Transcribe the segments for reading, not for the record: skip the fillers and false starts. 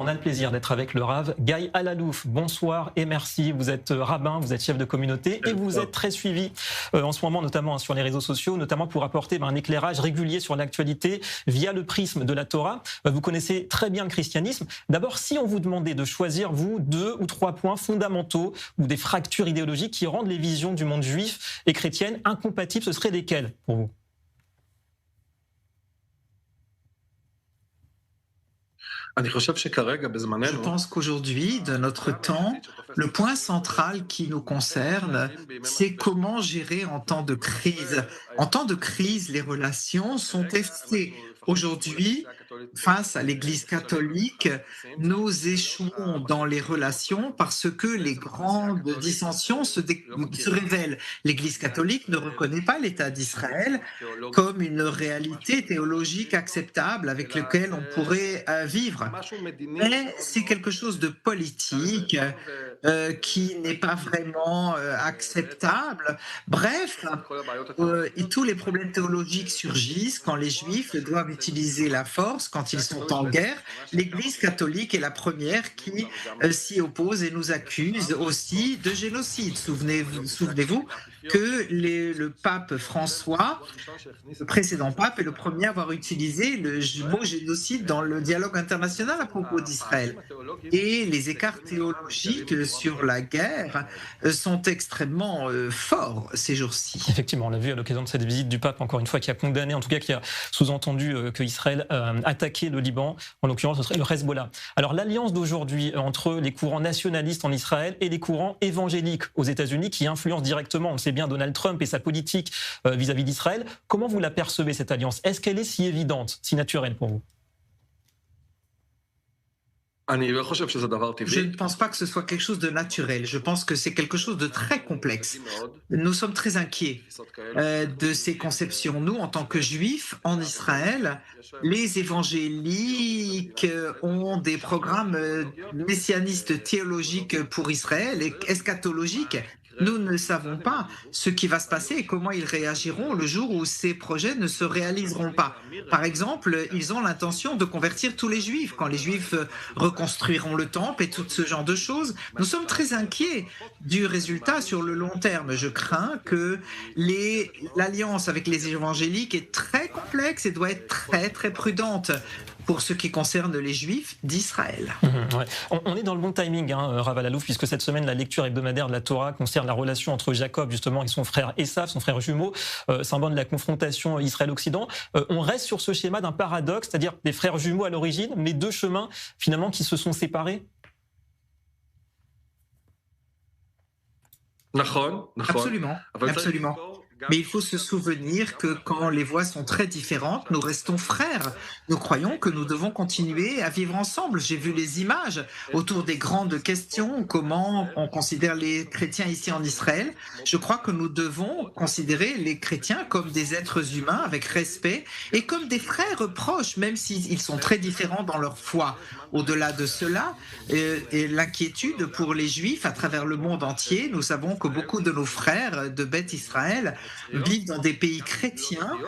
on a le plaisir d'être avec le Rav Guy Alalouf. Bonsoir et merci. Vous êtes rabbin, vous êtes chef de communauté et vous êtes très suivi en ce moment, notamment sur les réseaux sociaux, notamment pour apporter un éclairage régulier sur l'actualité via le prisme de la Torah. Vous connaissez très bien le christianisme. D'abord, si on vous demandait de choisir, vous, 2 ou 3 points fondamentaux ou des fractures idéologiques qui rendent les visions du monde juif et chrétienne incompatibles, ce seraient lesquels pour vous ? Je pense qu'aujourd'hui, de notre temps, le point central qui nous concerne, c'est comment gérer en temps de crise. En temps de crise, les relations sont testées. Aujourd'hui, face à l'Église catholique, nous échouons dans les relations parce que les grandes dissensions se révèlent. L'Église catholique ne reconnaît pas l'État d'Israël comme une réalité théologique acceptable avec laquelle on pourrait vivre. Mais c'est quelque chose de politique qui n'est pas vraiment acceptable. Bref, et tous les problèmes théologiques surgissent quand les Juifs doivent utiliser la force, quand ils sont en guerre. L'Église catholique est la première qui s'y oppose et nous accuse aussi de génocide. Souvenez-vous que le pape François, le précédent pape, est le premier à avoir utilisé le mot génocide dans le dialogue international à propos d'Israël. Et les écarts théologiques sur la guerre sont extrêmement forts ces jours-ci. Effectivement, on l'a vu à l'occasion de cette visite du pape, encore une fois, qui a condamné, en tout cas qui a sous-entendu qu'Israël attaquait le Liban, en l'occurrence ce serait le Hezbollah. Alors l'alliance d'aujourd'hui entre les courants nationalistes en Israël et les courants évangéliques aux États-Unis qui influencent directement, on le sait bien, Donald Trump et sa politique vis-à-vis d'Israël, comment vous la percevez cette alliance ? Est-ce qu'elle est si évidente, si naturelle pour vous ? Je ne pense pas que ce soit quelque chose de naturel. Je pense que c'est quelque chose de très complexe. Nous sommes très inquiets de ces conceptions. Nous, en tant que Juifs en Israël, les évangéliques ont des programmes messianistes théologiques pour Israël et eschatologiques. Nous ne savons pas ce qui va se passer et comment ils réagiront le jour où ces projets ne se réaliseront pas. Par exemple, ils ont l'intention de convertir tous les Juifs, quand les Juifs reconstruiront le temple et tout ce genre de choses. Nous sommes très inquiets du résultat sur le long terme. Je crains que l'alliance avec les évangéliques est très complexe et doit être très, très prudente pour ce qui concerne les Juifs d'Israël. Ouais. On est dans le bon timing, Rav Alalouf, puisque cette semaine, la lecture hebdomadaire de la Torah concerne la relation entre Jacob, justement, et son frère Esav, son frère jumeau, symbole de la confrontation Israël-Occident. On reste sur ce schéma d'un paradoxe, c'est-à-dire des frères jumeaux à l'origine, mais 2 chemins, finalement, qui se sont séparés. Absolument, absolument. Mais il faut se souvenir que quand les voix sont très différentes, nous restons frères. Nous croyons que nous devons continuer à vivre ensemble. J'ai vu les images autour des grandes questions, comment on considère les chrétiens ici en Israël. Je crois que nous devons considérer les chrétiens comme des êtres humains avec respect et comme des frères proches, même s'ils sont très différents dans leur foi. Au-delà de cela, et l'inquiétude pour les Juifs à travers le monde entier, nous savons que beaucoup de nos frères de Beth Israël vivent dans des pays chrétiens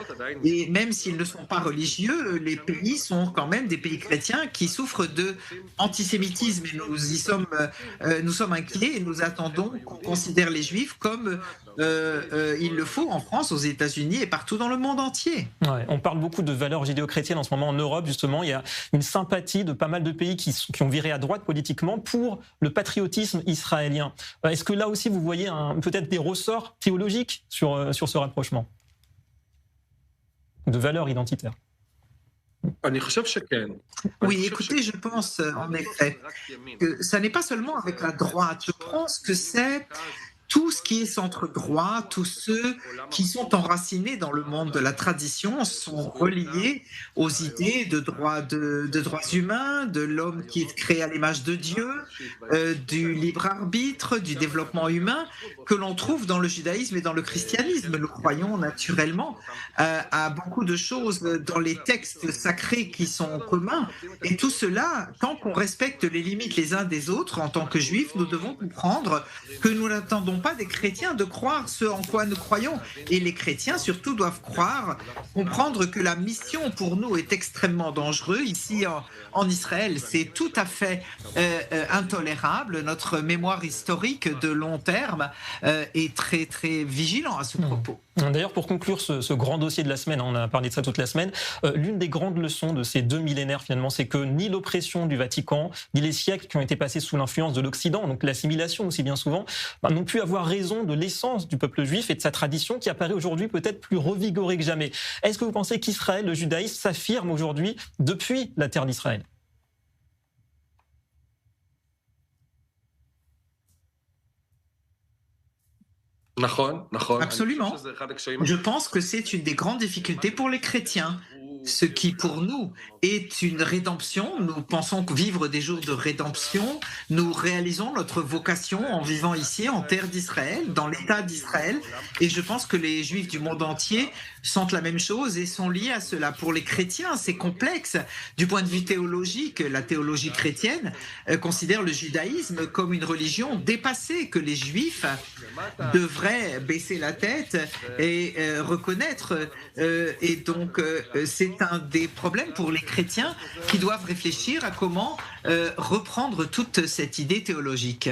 et même s'ils ne sont pas religieux, les pays sont quand même des pays chrétiens qui souffrent de antisémitisme et nous sommes inquiets et nous attendons qu'on considère les Juifs comme il le faut en France, aux États-Unis et partout dans le monde entier. Ouais, on parle beaucoup de valeurs judéo-chrétiennes en ce moment en Europe, justement. Il y a une sympathie de pas mal de pays qui ont viré à droite politiquement pour le patriotisme israélien. Est-ce que là aussi, vous voyez peut-être des ressorts théologiques sur ce rapprochement de valeurs identitaires? Oui, écoutez, je pense en effet que ça n'est pas seulement avec la droite. Je pense que c'est tout ce qui est centre-droit, tous ceux qui sont enracinés dans le monde de la tradition sont reliés aux idées de droits humains, de l'homme qui est créé à l'image de Dieu, du libre arbitre, du développement humain, que l'on trouve dans le judaïsme et dans le christianisme. Nous croyons naturellement à beaucoup de choses dans les textes sacrés qui sont communs. Et tout cela, tant qu'on respecte les limites les uns des autres, en tant que juifs, nous devons comprendre que nous n'attendons sont pas des chrétiens de croire ce en quoi nous croyons. Et les chrétiens surtout doivent croire, comprendre que la mission pour nous est extrêmement dangereuse. Ici en Israël, c'est tout à fait intolérable. Notre mémoire historique de long terme est très très vigilant à ce propos. D'ailleurs, pour conclure ce grand dossier de la semaine, on a parlé de ça toute la semaine, l'une des grandes leçons de ces 2 millénaires finalement, c'est que ni l'oppression du Vatican, ni les siècles qui ont été passés sous l'influence de l'Occident, donc l'assimilation aussi bien souvent, n'ont pu avoir raison de l'essence du peuple juif et de sa tradition qui apparaît aujourd'hui peut-être plus revigorée que jamais. Est-ce que vous pensez qu'Israël, le judaïsme, s'affirme aujourd'hui depuis la terre d'Israël ? Absolument. Je pense que c'est une des grandes difficultés pour les chrétiens. Ce qui pour nous est une rédemption, nous pensons vivre des jours de rédemption, nous réalisons notre vocation en vivant ici en terre d'Israël, dans l'État d'Israël, et je pense que les Juifs du monde entier sentent la même chose et sont liés à cela. Pour les chrétiens, c'est complexe. Du point de vue théologique, la théologie chrétienne considère le judaïsme comme une religion dépassée, que les Juifs devraient baisser la tête et reconnaître. Et donc, c'est un des problèmes pour les chrétiens qui doivent réfléchir à comment reprendre toute cette idée théologique.